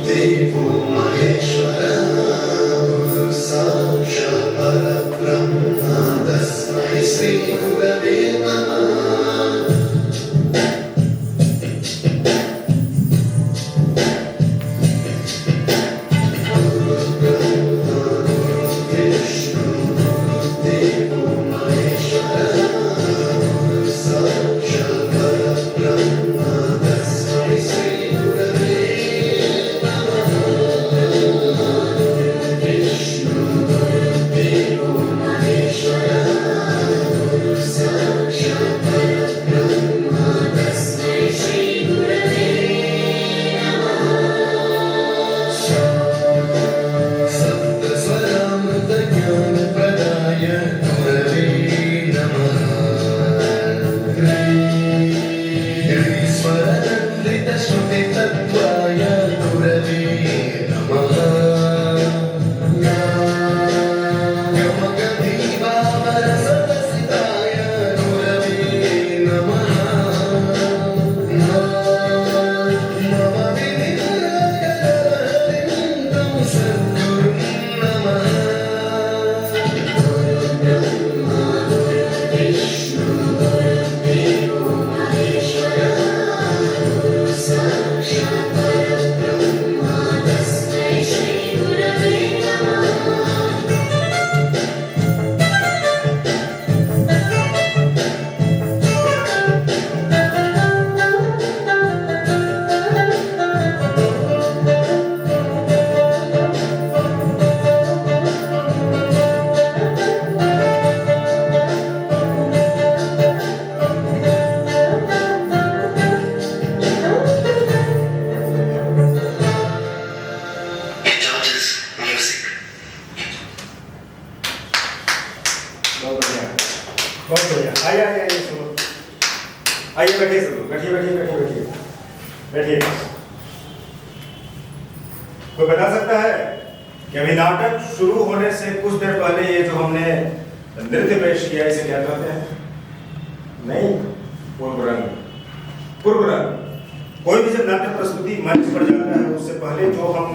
देवो महेश्वरः साक्षात् परब्रह्म तस्मै श्री गुरवे नमः। बहुत बढ़िया। आइए आइए आइए सुनो, आइए बैठिए सुनो, बैठिए बैठिए बैठिए बैठिए बैठिए। कोई बता सकता है कि अभी नाटक शुरू होने से कुछ देर पहले ये जो हमने नृत्य पेश किया इसे क्या कहते हैं? नहीं, पूर्व रंग। पूर्व रंग। कोई भी जब नाट्य प्रस्तुति मंच पर जाता है उससे पहले जो हम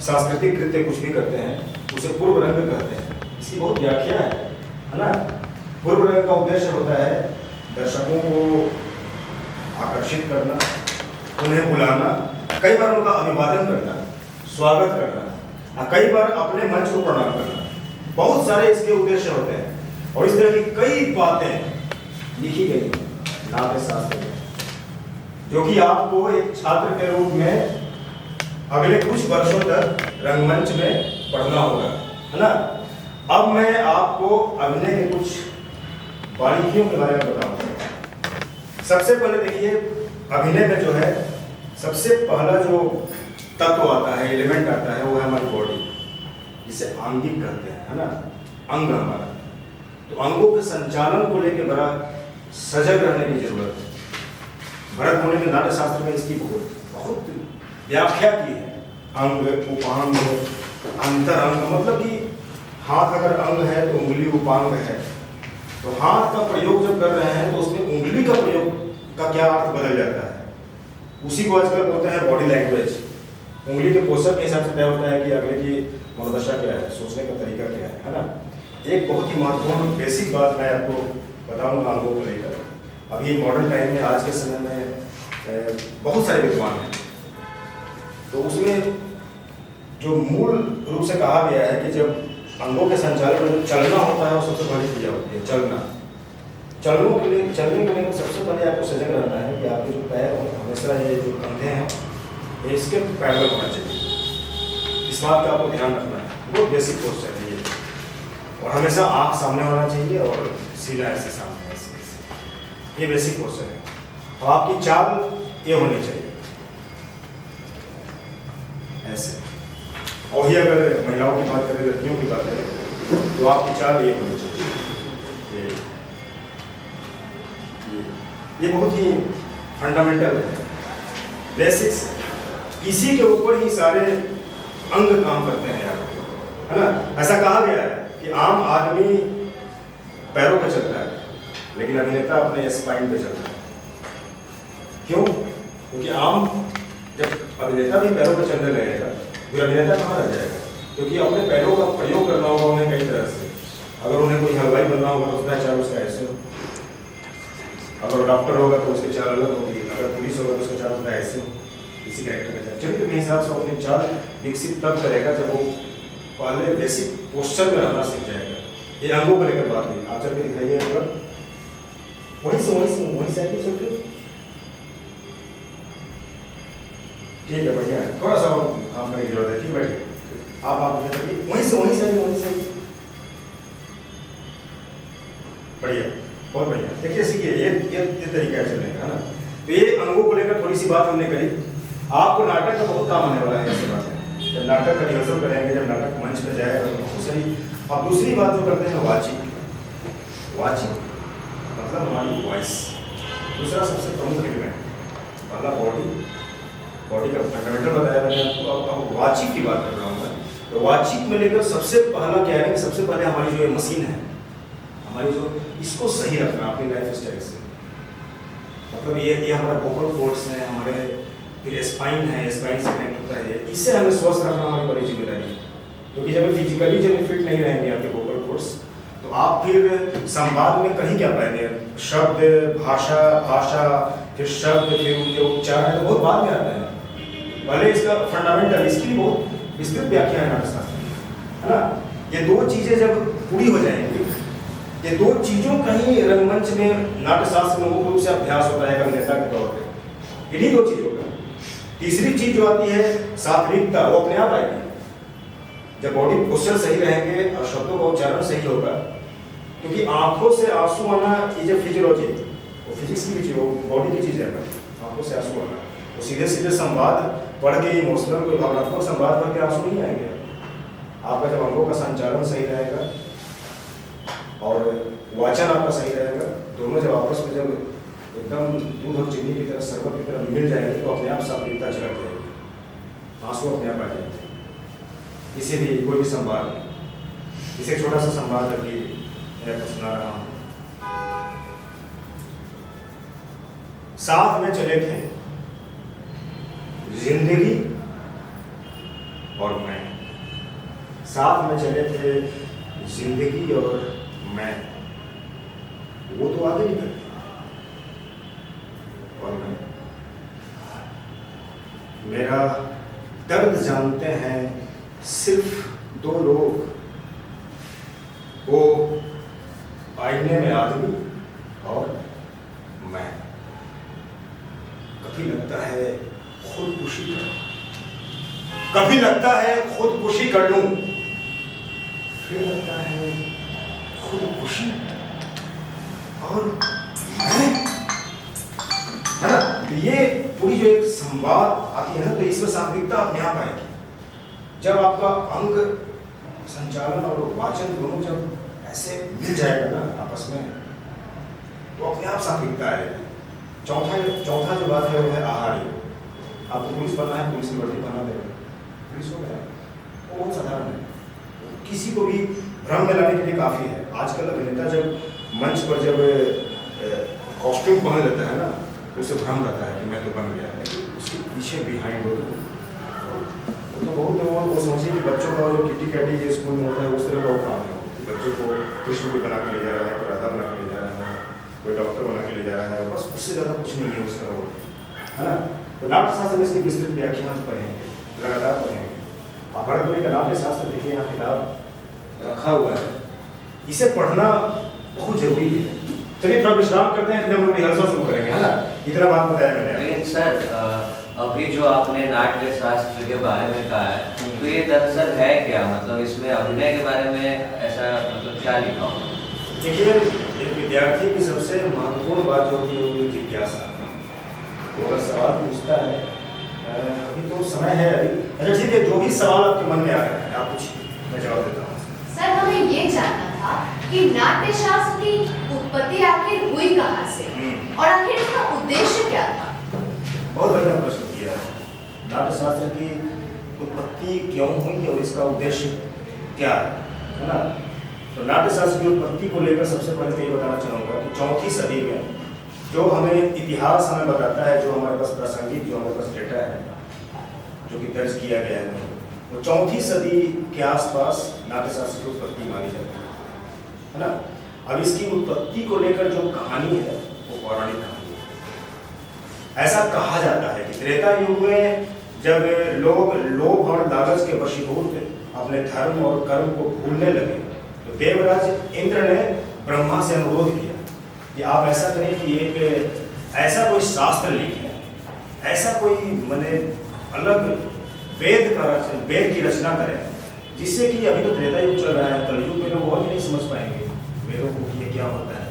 सांस्कृतिक कृत्य कुछ भी करते हैं उसे पूर्व रंग कहते हैं। इसकी बहुत व्याख्या है ना? पूर्व रंग का उद्देश्य होता है दर्शकों को आकर्षित करना, उन्हें बुलाना, कई बार उनका अभिवादन करना, स्वागत करना, कई बार अपने मंच को प्रणाम करना। बहुत सारे इसके उद्देश्य होते हैं और इस तरह की कई बातें लिखी गई नाट्य शास्त्र में, जो कि आपको एक छात्र के रूप में अगले कुछ वर्षों तक रंगमंच में पढ़ना होगा, है ना? अब मैं आपको अभिनय के कुछ बारीकियों के बारे में बताऊंगा। सबसे पहले देखिए, अभिनय में जो है सबसे पहला जो तत्व आता है, एलिमेंट आता है, वो है हमारी बॉडी, जिसे आंगिक कहते हैं, है ना? अंग हमारा। तो अंगों के संचालन को लेकर बड़ा सजग रहने की जरूरत है। भरत मुनि ने नाट्य शास्त्र में इसकी बहुत व्याख्या की है। अंग, उपांग, अंतर अंग, मतलब कि हाथ अगर अंग है तो उंगली उपांग है। तो हाथ का प्रयोग जब कर रहे हैं तो उसमें उंगली का प्रयोग का क्या अर्थ बदल जाता है, उसी को आजकल बोलते हैं बॉडी लैंग्वेज। उंगली के पोस्चर के हिसाब से तय होता है कि अगले की मनोदशा क्या है, सोचने का तरीका क्या है ना? एक बहुत ही महत्वपूर्ण बेसिक बात मैं आपको बताऊंगा अंगों को लेकर। अभी मॉडर्न टाइम में, आज के समय में बहुत सारे विद्वान हैं, तो उसमें जो मूल रूप से कहा गया है कि जब अंगों के संचालन में चलना होता है वो सबसे बड़ी क्रिया होती है, चलने के लिए सबसे पहले आपको सजग रहना है कि आपके जो पैर हैं हमेशा ये जो कंधे हैं ये इसके पैरेलल होना चाहिए। इस बात का आपको ध्यान रखना है, बहुत बेसिक पोस्चर है ये। और हमेशा आँख सामने होना चाहिए और सीधा ऐसे सामने, ऐसे ये बेसिक पोस्चर है। और आपकी चाल ये होनी चाहिए ऐसे। और ही अगर महिलाओं की बात करें, लड़कियों की बात करें, तो आपकी चाल ये होनी चाहिए। ये बहुत ही फंडामेंटल है, बेसिक्स है। इसी के ऊपर ही सारे अंग काम करते हैं यार, है ना? ऐसा कहा गया है कि आम आदमी पैरों पे चलता है लेकिन अभिनेता अपने स्पाइन पे चलता है। क्यों? क्योंकि आम जब अभिनेता भी पैरों पर चलने लगेगा तो अभिनेता कहाँ रह जाएगा, क्योंकि अपने पैरों का प्रयोग करना होगा उन्हें कई तरह से। अगर उन्हें कोई हलवाई बनना होगा तो उसका चाल उसका ऐसे हो, अगर डॉक्टर होगा तो उसके चाल अलग होगी, अगर पुलिस होगा तो उसका चाल उसका ऐसे हो, इसी कैरेक्टर का चाल। चलिए मेरे हिसाब से अपनी चाल विकसित तब करेगा जब वो पहले बेसिक पोस्चर में रहना सीख जाएगा। ये अंगों को लेकर बात नहीं, आप चल के दिखाइए एक बार, वहीं से आगे चलते, ठीक है बढ़िया है, थोड़ा सा काम करने की जरूरत है, ठीक बैठिए आप वहीं से बढ़िया, बहुत बढ़िया। देखिए सीखिए, ये तरीका है चलने का, है ना। तो ये अंगों को लेकर थोड़ी सी बात हमने करी। आपको नाटक का बहुत काम आने वाला है, ऐसी बात है। जब नाटक का रिहर्सल करेंगे, जब नाटक मंच पर जाएगा तो सही। अब दूसरी बात जो करते हैं वाचिक मतलब हमारी वॉइस। दूसरा सबसे प्रमुख एलिमेंट, पहला बॉडी का फंडामेंटल बताया मैंने आपको। अब वाचिक की बात कर रहा हूँ मैं। तो वाचिक में लेकर सबसे पहला क्या है कि सबसे पहले हमारी जो मशीन है, हमारी जो, इसको सही रखना अपनी लाइफ स्टाइल से। मतलब ये हमारा वोकल कोर्ड्स हैं, हमारे फिर स्पाइन है, स्पाइन से कनेक्ट होता है, इससे हमें स्वस्थ रखना हमारी बड़ी जिम्मेदारी है। क्योंकि जब फिजिकली जब फिट नहीं रहेंगे आपके वोकल कोर्ड्स, तो आप फिर संवाद में कहीं क्या पाएंगे, शब्द, भाषा, फिर शब्द, फिर उनके उच्चारण है तो बहुत बाद में आता है। भले इसका फंडामेंटल, इसकी बहुत विस्तृत व्याख्या है नाट्यशास्त्र में, है ना। ये दो चीजें जब पूरी हो जाएंगी, ये दो चीजों का ही रंगमंच में नाट्यशास्त्र में मुख्य रूप से अभ्यास होता है अभिनेता के तौर पे, इन्हीं दो चीजों का। तीसरी चीज जो आती है सात्विकता, वो अपने आप आएगी जब बॉडी पोस्चर सही रहेंगे और शब्दों का उच्चारण सही होगा। क्योंकि आंखों से आंसू आना, ये जो फिजियोलॉजी, वो फिजिक्स की चीज, वो बॉडी की चीज है। आंखों से आंसू आना, वो सीधे संवाद पढ़ के, इमोशनल कोई भावनात्मक संवाद पढ़ के आंसू नहीं आएंगे। आपका जब अंगों का संचालन सही रहेगा और वाचन आपका सही रहेगा, दोनों जब आपस में जब एकदम दूध और चीनी की तरह, शरबत की तरह मिल जाएंगे तो अपने आप सात्विकता चढ़ जाएगी, आंसू अपने आप आ जाएंगे। किसी भी कोई भी संवाद, इसे छोटा सा संवाद अभी मैं सुना रहा हूँ। साथ में चले थे जिंदगी और मैं, साथ में चले थे जिंदगी और मैं, वो तो आगे निकल और मैं, मेरा दर्द जानते हैं सिर्फ दो लोग, वो आईने में आदमी और मैं। कभी लगता है खुदकुशी कर, कभी लगता है खुदकुशी कर लूं, फिर लगता है खुदकुशी और मैं, है ना। ये पूरी जो एक संवाद आती है ना, तो इसमें सात्विकता अपने आप आएगी। जब आपका अंग संचालन और वाचन दोनों जब ऐसे मिल जाएगा ना आपस में, तो अपने आप सात्विकता आएगी। चौथा जो बात है वो है आहार योग। आपको पुलिस बनना है, पुलिस की वर्दी बना देगा, पुलिस हो गया, वो बहुत साधारण है, किसी को भी भ्रम में लाने के लिए काफी है। आजकल अभिनेता जब मंच पर जब कॉस्ट्यूम पहन लेता है ना, तो उसे भ्रम रहता है कि मैं तो बन गया है, उसके पीछे बिहाइंड हो तो बहुत लोगों को समझिए कि बच्चों का जो किटी कैटी जो स्कूल में होता है उस तरह का काम है। बच्चों को कृष्ण भी बना के ले जा रहा है, कोई राधा बना के ले जा रहा है, कोई डॉक्टर बना के ले जा रहा है, बस उससे ज़्यादा कुछ नहीं है उसका वो, है ना। तो नाट्यशास्त्र में इसकी विस्तृत व्याख्या पढ़ेंगे, लगातार पढ़ेंगे। आप भरतमुनि का नाट्यशास्त्र देखिए, यहाँ किताब रखा हुआ है, इसे पढ़ना बहुत जरूरी है। चलिए थोड़ा विश्राम करते हैं, फिर हम लोग रिहर्सल शुरू करेंगे, है ना। इतना बात बताया मैंने। लेकिन सर अभी जो आपने नाट्य शास्त्र के बारे में कहा है, तो ये दरअसल है क्या, मतलब इसमें अभिनय के बारे में ऐसा मतलब क्या लिखा हो? देखिए, एक विद्यार्थी की सबसे महत्वपूर्ण बात जो होती है वो जिज्ञासा। वो अगर सवाल पूछता है, अभी तो समय है अभी, अच्छा ठीक है, जो भी सवाल आपके मन में आ रहे हैं आप पूछिए, मैं जवाब देता हूँ। सर हमें ये जानना था कि नाट्य शास्त्र की उत्पत्ति आखिर हुई कहाँ से और आखिर इसका उद्देश्य क्या था? बहुत बढ़िया प्रश्न किया है। नाट्यशास्त्र की उत्पत्ति क्यों हुई और इसका उद्देश्य क्या है ना। तो नाट्यशास्त्र की उत्पत्ति को लेकर सबसे पहले तो ये बताना चाहूँगा कि 4वीं सदी में जो हमें इतिहास हमें बताता है, जो हमारे पास प्रासंगिक, जो हमारे पास डेटा है, जो कि दर्ज किया गया है वो 4वीं सदी के आसपास नाट्यशास्त्र की उत्पत्ति मानी जाती है ना। अब इसकी उत्पत्ति को लेकर जो कहानी है वो पौराणिक कहानी है। ऐसा कहा जाता है कि त्रेता युग में जब लोग लोभ और लालच के वशीभूत अपने धर्म और कर्म को भूलने लगे तो देवराज इंद्र ने ब्रह्मा से अनुरोध किया कि आप ऐसा करें कि एक ऐसा कोई शास्त्र लिखें, ऐसा कोई माने अलग वेद की रचना करें जिससे कि अभी तो त्रेता युग चल रहा है, कलयुग में लोग और नहीं समझ पाएंगे वेदों को ये क्या होता है।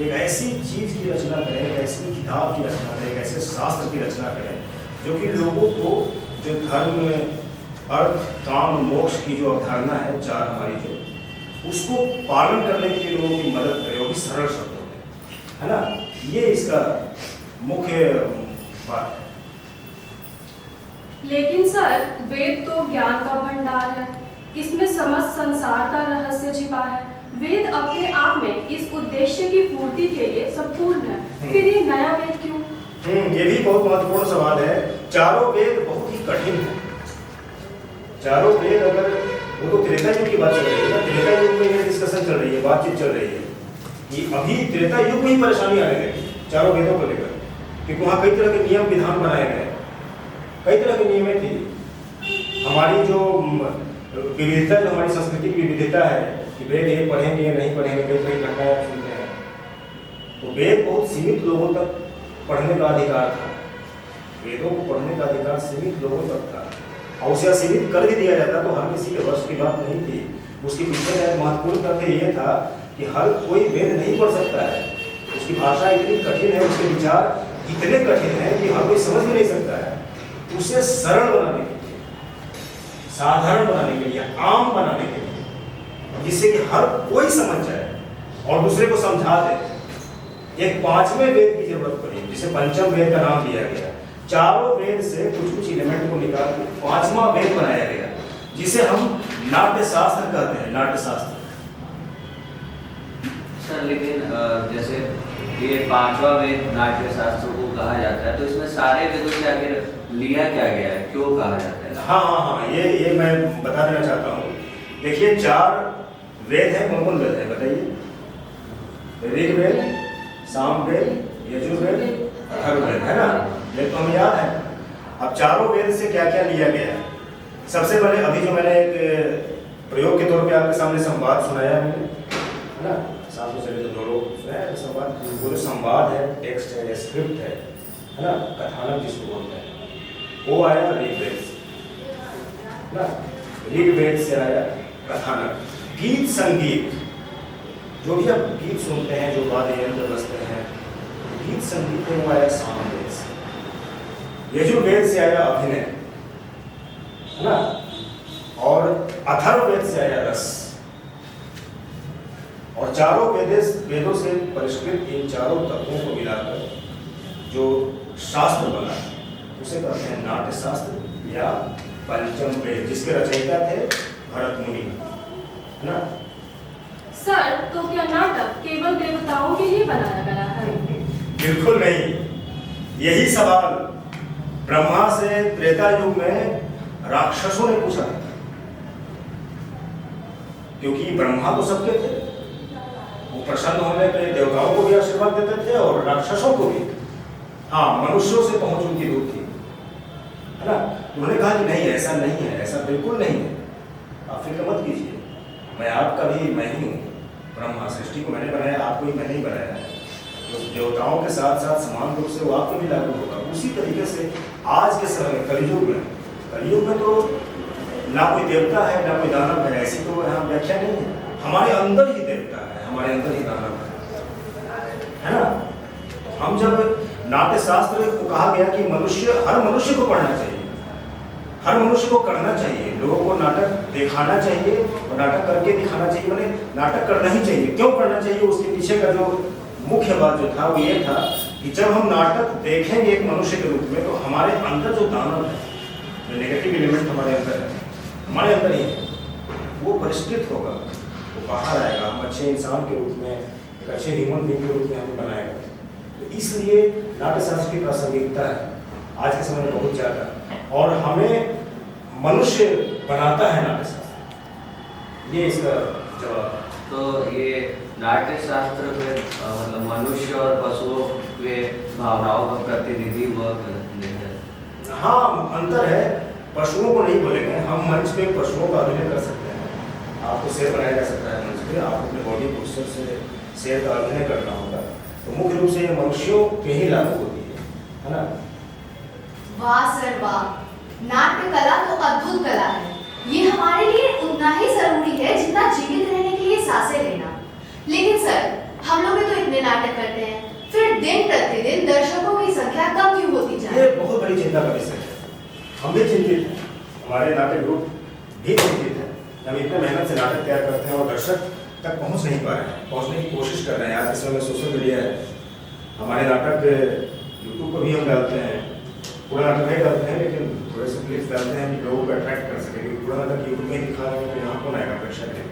एक ऐसी चीज की रचना करें, एक ऐसी किताब की रचना करें, एक ऐसे शास्त्र की रचना करें जो कि लोगों को जो धर्म, अर्थ, काम, मोक्ष की जो अवधारणा है, चार हमारी जो, उसको पालन करने के लिए लोगों की मदद करे, वो भी सरल शब्दों में, है ना। ये इसका मुख्य बात है। लेकिन सर वेद तो ज्ञान का भंडार है, इसमें समस्त संसार का रहस्य छिपा है। वेद अपने आप में इस उद्देश्य की पूर्ति के लिए संपूर्ण है, फिर ये नया वेद क्यों? ये भी बहुत महत्वपूर्ण सवाल है। चारों वेद बहुत ही कठिन है। चारों वेद अगर वो तो त्रेता युग की बात चल रही है ना, त्रेता युग में ये डिस्कशन चल रही है, बातचीत चल रही है कि अभी त्रेता युग में ही परेशानी आने लगी चारों वेदों को लेकर, क्योंकि वहाँ कई तरह के नियम विधान बनाए गए, कई तरह की नियमें थी। हमारी जो विविधता, जो हमारी संस्कृति की विविधता है कि वेद ये पढ़ेंगे नहीं पढ़ेंगे, कई कई घटनाएं सुनते हैं, तो वेद बहुत सीमित लोगों तक पढ़ने का अधिकार था। वेदों को पढ़ने का अधिकार सीमित लोगों तक था, और उसे सीमित कर भी दिया जाता तो हर किसी के वश की बात नहीं थी। उसके पीछे का महत्वपूर्ण तथ्य ये था कि हर कोई वेद नहीं पढ़ सकता है, उसकी भाषा इतनी कठिन है, उसके विचार इतने कठिन है कि हर कोई समझ भी नहीं सकता है। उसे सरल बनाने के लिए, साधारण बनाने के लिए, आम बनाने के लिए, जिससे कि हर कोई समझ जाए और दूसरे को समझा दे, एक 5वें वेद की जरूरत पड़ी, जिसे पंचम वेद का नाम दिया गया। चारों वेद से कुछ कुछ एलिमेंट को निकाल के 5वां वेद बनाया गया, जिसे हम नाट्य शास्त्र कहते हैं, नाट्य शास्त्र। सर लेकिन जैसे ये 5वां वेद नाट्य शास्त्र को कहा जाता है, तो इसमें सारे वेदों से आखिर लिया क्या गया है, क्यों कहा जाता है? हाँ, ये मैं बता देना चाहता हूँ। देखिए 4 वेद है, कौन कौन वेद है बताइए? ऋग्वेद, सामवेद, यजुर्वेद, अथर्ववेद, है ना। ये तो हमें याद है। अब चारों वेद से क्या क्या लिया गया है? सबसे पहले अभी जो मैंने एक प्रयोग के तौर पे आपके सामने संवाद सुनाया मैंने, है ना, साथ में चले जो 2 लोग सुनाया संवाद, वो जो संवाद है, टेक्स्ट है, स्क्रिप्ट है ना, कथानक जिसको बोलते हैं, वो आया ऋग्वेद से ना। ऋग्वेद से आया कथानक। गीत संगीत, जो भी आप गीत सुनते हैं, जो वाद्य यंत्र बजते हैं, गीत संगीत है, वो आया सामवेद से। यजुर्वेद से आया अभिनय, है ना, और अथर्ववेद से आया रस। और चारों वेदों से परिष्कृत इन चारों तत्वों को मिलाकर जो शास्त्र बना उसे कहते हैं नाट्य शास्त्र या पंचम वेद, जिसके रचयिता थे भरत मुनि, है ना। सर तो क्या नाटक केवल देवताओं के लिए बनाया गया है? बिल्कुल नहीं। यही सवाल ब्रह्मा से त्रेता युग में राक्षसों ने पूछा, क्योंकि ब्रह्मा तो सबके थे, वो प्रसन्न होने पे देवताओं को भी आशीर्वाद देते थे और राक्षसों को भी। हाँ, मनुष्यों से पहुंच उनकी दूर थी, है ना। उन्होंने कहा कि नहीं, ऐसा नहीं है, ऐसा बिल्कुल नहीं है, आप फिक्र मत कीजिए, मैं आपका भी मैं ही हूँ। ब्रह्मा सृष्टि को मैंने बनाया, आपको ही मैंने ही बनाया है, तो देवताओं के साथ साथ समान रूप से वो आपको भी लागू होगा। उसी तरीके से आज के समय कलयुग में तो ना कोई देवता है ना कोई दानव है, ऐसी तो यहाँ व्याख्या नहीं है। हमारे अंदर ही देवता है, हमारे अंदर ही दानव है ना। हम जब नाट्य शास्त्र को कहा गया कि हर मनुष्य को पढ़ना चाहिए, हर मनुष्य को करना चाहिए, लोगों को नाटक दिखाना चाहिए और नाटक करके दिखाना चाहिए, मैंने नाटक करना ही चाहिए। क्यों करना चाहिए? उसके पीछे का जो मुख्य बात जो था वो ये था कि जब हम नाटक देखेंगे एक मनुष्य के रूप में, तो हमारे अंदर जो दानव है, जो नेगेटिव एलिमेंट हमारे अंदर है, हमारे अंदर ही है, वो परिष्कृत होगा, वो बाहर आएगा। हम अच्छे इंसान के रूप में, एक अच्छे ह्यूमन बीइंग के रूप में हमें बनाएगा। तो इसलिए नाट्य शास्त्र की प्रासंगिकता है आज के समय में बहुत ज़्यादा। और हमें मनुष्य बनाता है नाट्य शास्त्र। ये इसका जवाब। तो ये नाट्य शास्त्र में मतलब मनुष्य और पशुओं के भावनाओं का प्रतिनिधित्व देता है। हाँ, अंतर है। पशुओं को नहीं बोलेंगे हम, मंच पे पशुओं का अभिनय कर सकते हैं। आपको शेर बनाया जा सकता है मंच पे, आपको अपने बॉडी पोस्चर से शेर का अभिनय करना होगा। तो मुख्य रूप से ये मनुष्यों पे ही लागू होती है ना। वाह सर वाह, नाट्य कला तो अद्भुत कला है। ये हमारे लिए उतना ही जरूरी है जितना जीवित रहने के लिए सांसें लेना। लेकिन सर, हम लोग भी तो इतने नाटक करते हैं, फिर दिन प्रतिदिन दर्शकों की संख्या कम क्यों होती जा रही है? ये बहुत बड़ी चिंता का विषय है। हम भी चिंतित हैं, हमारे नाटक ग्रुप भी चिंतित है। हम इतने मेहनत से नाटक तैयार करते हैं और दर्शक तक पहुंच नहीं पा रहे हैं, पहुंचने की कोशिश कर रहे हैं। आज के समय में सोशल मीडिया है, हमारे नाटक यूट्यूब पर भी हम डालते हैं। पूरा नाटक नहीं डालते हैं, लेकिन थोड़े से क्लिप्स डालते हैं कि लोगों को अट्रैक्ट कर सके, क्योंकि पूरा नाटक यूट्यूब में दिखा रहे हैं तो यहाँ कौन आएगा प्रेक्षक है।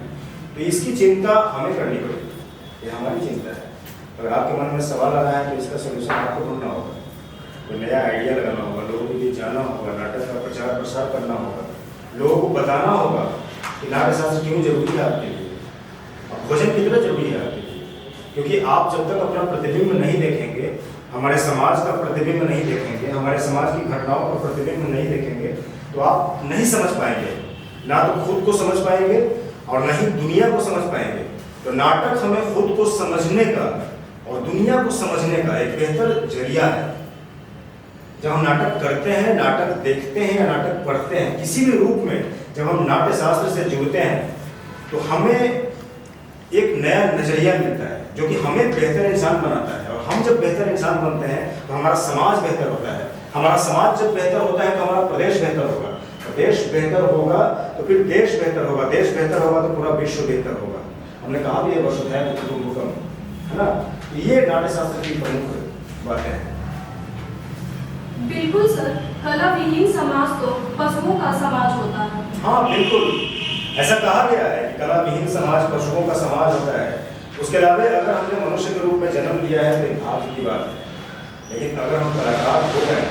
तो इसकी चिंता हमें करनी पड़ेगी, ये हमारी चिंता है। अगर आपके मन में सवाल आ रहा है तो इसका सोल्यूशन आपको ढूंढना होगा, कोई नया आइडिया लगाना होगा, लोगों के लिए जाना होगा, नाटक का प्रचार प्रसार करना होगा, लोगों को बताना होगा कि नाट्य शास्त्र क्यों जरूरी है आपके लिए, और भोजन कितना जरूरी है आपके लिए। क्योंकि आप जब तक अपना प्रतिबिंब नहीं देखेंगे, हमारे समाज का प्रतिबिंब नहीं देखेंगे, हमारे समाज की घटनाओं का प्रतिबिंब नहीं देखेंगे, तो आप नहीं समझ पाएंगे, ना तो खुद को समझ पाएंगे और ना ही दुनिया को समझ पाएंगे। तो नाटक हमें खुद को समझने का और दुनिया को समझने का एक बेहतर जरिया है। जब हम नाटक करते हैं, नाटक देखते हैं या नाटक पढ़ते हैं, किसी भी रूप में जब हम नाट्य शास्त्र से जुड़ते हैं तो हमें एक नया नजरिया मिलता है जो कि हमें बेहतर इंसान बनाता है। और हम जब बेहतर इंसान बनते हैं तो हमारा समाज बेहतर होता है। हमारा समाज जब बेहतर होता है तो हमारा प्रदेश बेहतर होगा, प्रदेश बेहतर होगा तो फिर देश बेहतर होगा, देश बेहतर होगा तो पूरा विश्व बेहतर होगा। हमने कहा भी है वसुधैव कुटुम्बकम, है ना। ये नाट्य शास्त्र की प्रमुख बातें हैं। बिल्कुल सर, कला विहीन समाज तो पशुओं का समाज होता है। हाँ बिल्कुल, ऐसा कहा गया है कि कला विहीन समाज पशुओं का समाज होता है। उसके अलावा अगर हमने मनुष्य के रूप में जन्म लिया है तो एक भाग्य की बात है, लेकिन अगर हम कलाकार हो गए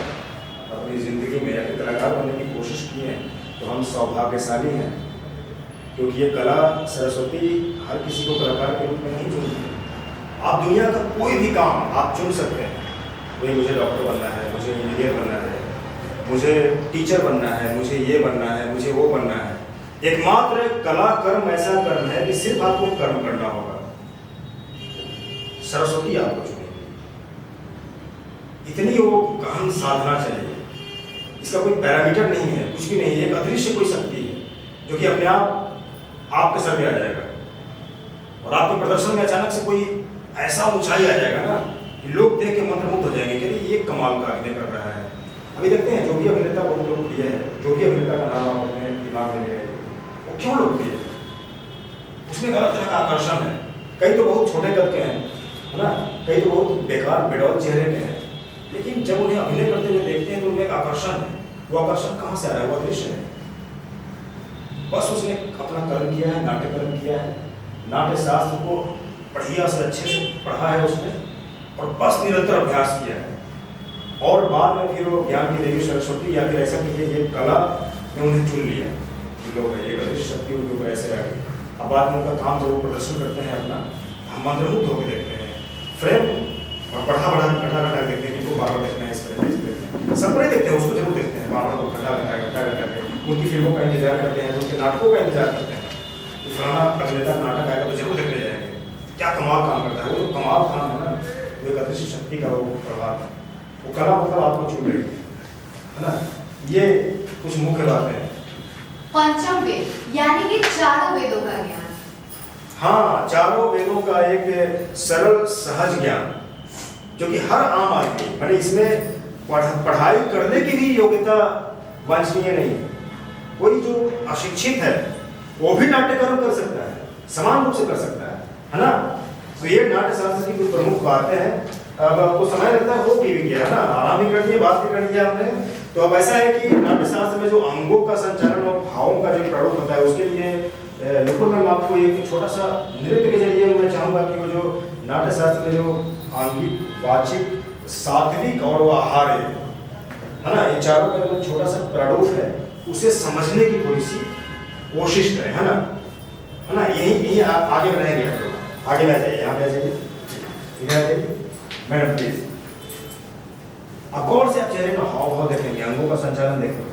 अपनी जिंदगी में या फिर कलाकार बनने की कोशिश की है तो हम सौभाग्यशाली हैं, क्योंकि ये कला सरस्वती हर किसी को कलाकार के रूप में नहीं चुनती। आप दुनिया का कोई भी काम आप चुन सकते हैं, भाई मुझे डॉक्टर बनना है, मुझे इंजीनियर बनना है, मुझे टीचर बनना है, मुझे ये बनना है, मुझे वो बनना है। एकमात्र कला कर्म ऐसा कर्म है कि सिर्फ आपको कर्म करना होगा, सरस्वती आपको चुनेगी। इतनी वो गहन साधना चाहिए, इसका कोई पैरामीटर नहीं है, कुछ भी नहीं है। एक अदृश्य कोई शक्ति है जो कि अपने आप आपके सर पे आ जाएगा और आपके प्रदर्शन में अचानक से कोई ऐसा ऊंचाई आ जाएगा ना कि लोग देख के मंत्रमुग्ध हो जाएंगे कि ये कमाल का अभिनय कर रहा है। अभी देखते हैं जो भी अभिनेता बहुत लोकप्रिय है, जो भी अभिनेता का नाम आप अपने दिमाग में ले रहे हैं, वो क्यों लोकप्रिय है? उसमें एक अलग तरह का आकर्षण है। कई तो बहुत छोटे कद के हैं, है ना, कई तो बहुत बेकार बेडौल चेहरे के हैं, लेकिन जब उन्हें अभिनय करते हुए देखते हैं तो उनमें एक आकर्षण है। वो आकर्षण कहाँ से आ रहा है? वो अदृश्य है। बस उसने अपना कर्म किया है, नाट्य कर्म किया है, नाट्य शास्त्र को बढ़िया से अच्छे से पढ़ा है उसने और बस निरंतर अभ्यास किया है। और बाद में फिर वो ज्ञान की देवी सरस्वती या फिर ऐसा कि ये कला ने उन्हें चुन लिया, लोग एक अदृश्य शक्ति उनके ऊपर ऐसे आ गई। अब बाद में उनका काम जब वो प्रदर्शन करते हैं अपना, हम मंत्रमुग्ध होकर देखते हैं, फ्रेम और घटा देखते हैं, किसको बार बार देखना है, इस तरह सब बड़े देखते हैं, उसको जरूर देखते हैं, बार बार घटा उनकी फिल्मों का इंतजार करते हैं, उनके नाटकों का इंतजार करते हैं। तो फलाना अभिनेता नाटक आएगा तो जरूर देखने जाएंगे, क्या कमाल काम करता है। वो तो कमाल काम है ना, वो एक अदृश्य शक्ति का वो प्रभाव है। वो कला मतलब आपको छू रही है ना। ये कुछ मुख्य बातें हैं। पंचम वेद यानी कि चारों वेदों का ज्ञान। हाँ, चारों वेदों का एक सरल सहज ज्ञान जो कि हर आम आदमी, मैंने इसमें पढ़ाई करने की भी योग्यता वांछनीय नहीं है। कोई जो अशिक्षित है वो भी नाट्य कर्म कर सकता है, समान रूप से कर सकता है ना। तो ये नाट्य शास्त्र की कुछ प्रमुख बातें हैं। अब आपको समय लगता है, हो भी गया है ना, आराम भी कर दिया, बात भी कर दिया हमने। तो अब ऐसा है कि नाट्य शास्त्र में जो अंगों का संचालन और भावों का जो प्रयोग होता है उसके लिए बिल्कुल मैं आपको एक छोटा सा नृत्य के जरिए मैं चाहूँगा कि वो जो नाट्य शास्त्र में जो आंगिक वाचिक सात्विक और वो आहार्य है ना, इन चारों का जो छोटा सा प्रारूप है उसे समझने की थोड़ी सी कोशिश करें, है ना, यही आप आगे बढ़ाएंगे हम लोग। आगे ना जाइए, यहाँ पे आ जाइए, इधर आ जाइए मैडम प्लीज। अब गौर से आप चेहरे का हाव भाव देखेंगे, अंगों का संचालन देखेंगे।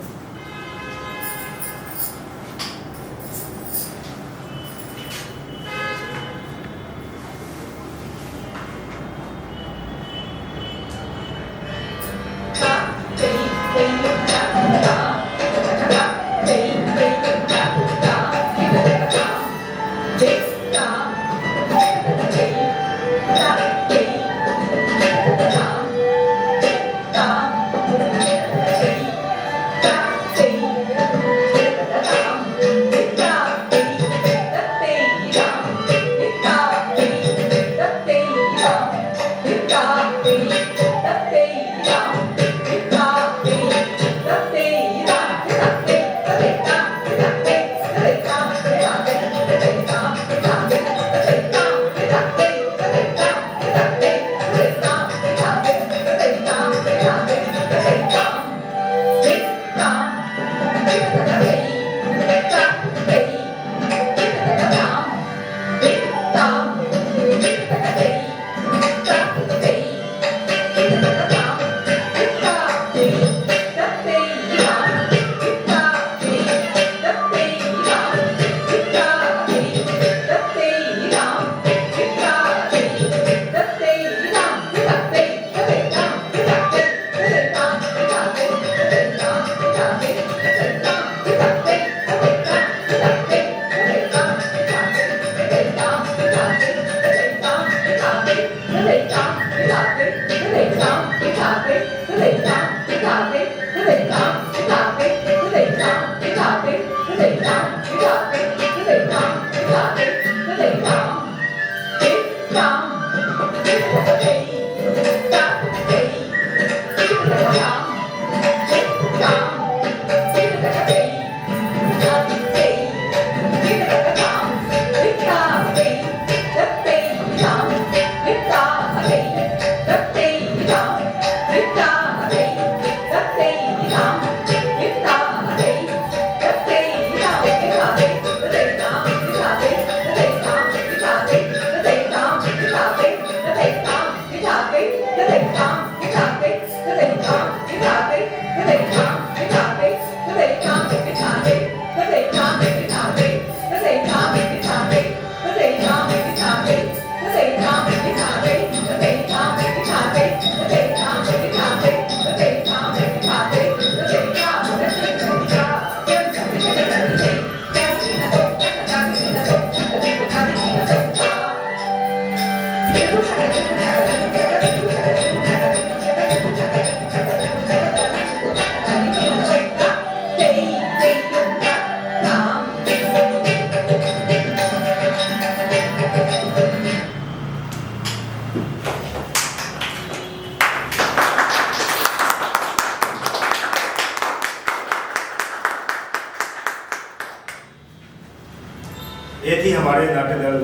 ये थी हमारे नाट्य दल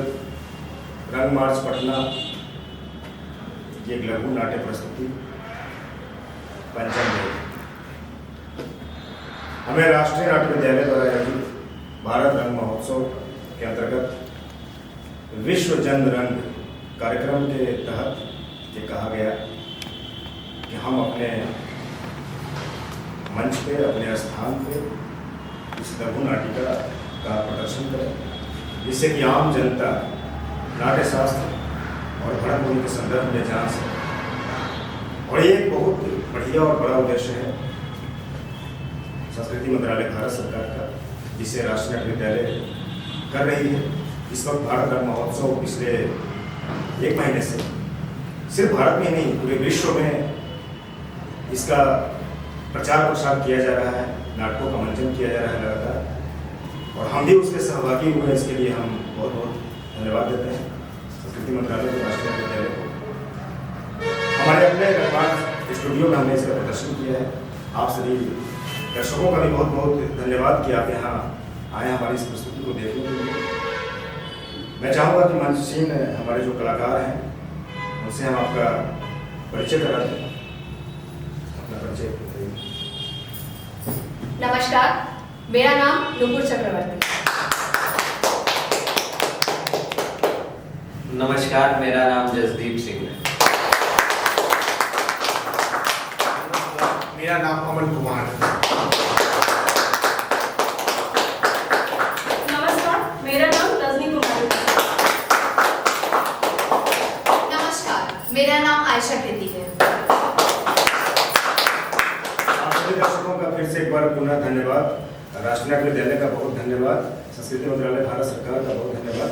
रंग मार्च पटना की एक लघु नाट्य प्रस्तुति पंचम में। हमें राष्ट्रीय नाट्य विद्यालय द्वारा आयोजित भारत रंग महोत्सव के अंतर्गत विश्व जन रंग कार्यक्रम के तहत ये कहा गया कि हम अपने मंच पे, अपने स्थान पे इस लघु नाटिका का प्रदर्शन करें, जिससे कि आम जनता नाट्य शास्त्र और भरत मुनि के संदर्भ में जान सके। और ये एक बहुत बढ़िया और बड़ा उद्देश्य है संस्कृति मंत्रालय भारत सरकार का, जिसे राष्ट्रीय नाट्य विद्यालय कर रही है। इस वक्त भारत रंग महोत्सव पिछले 1 महीने से सिर्फ भारत में नहीं पूरे विश्व में इसका प्रचार प्रसार किया जा रहा है, नाटकों का मंचन किया जा रहा है लगातार, और हम भी उसके सहभागी हुए। इसके लिए हम बहुत बहुत धन्यवाद देते हैं संस्कृति मंत्रालय को, राष्ट्रीय विद्यालय को। हमारे अपने निर्माण स्टूडियो में हमने इसका प्रदर्शन किया है। आप सभी दर्शकों का भी बहुत बहुत धन्यवाद कि आप यहाँ आए हमारी इस प्रस्तुति को देखने के लिए। मैं चाहूँगा कि मंचशीन हमारे जो कलाकार हैं उनसे हम आपका परिचय करा दें। अपना परिचय नमस्कार, मेरा नाम नुपुर चक्रवर्ती। नमस्कार, मेरा नाम जसदीप सिंह है। मेरा नाम अमन कुमार है। नमस्कार, मेरा नाम रजनी कुमारी है। नमस्कार, मेरा नाम आयशा कृति है। आप सभी दर्शकों का फिर से एक बार पुनः धन्यवाद। राष्ट्रीय नाट्य विद्यालय का बहुत धन्यवाद। संस्कृति मंत्रालय भारत सरकार का बहुत धन्यवाद।